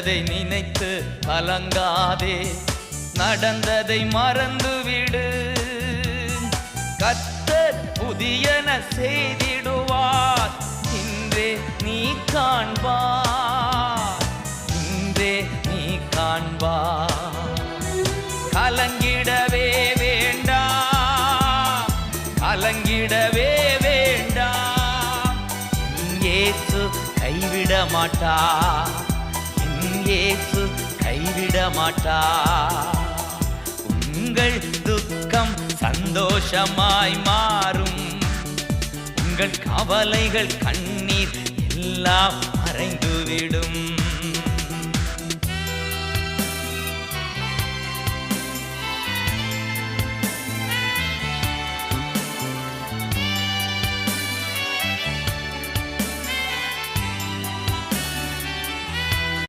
நடந்ததை நினைத்து கலங்காதே, நடந்ததை மறந்துவிடு. கர்த்தர் புதியன செய்திடுவார், இன்றே நீ காண்பார், இன்றே நீ காண்பார். கலங்கிடவே வேண்டாம், கலங்கிடவே வேண்டாம். இயேசு கைவிட மாட்டார், இயேசு கைவிட மாட்டார். உங்கள் துக்கம் சந்தோஷமாய் மாறும், உங்கள் கவலைகள் கண்ணீர் எல்லாம் மறைந்துவிடும்.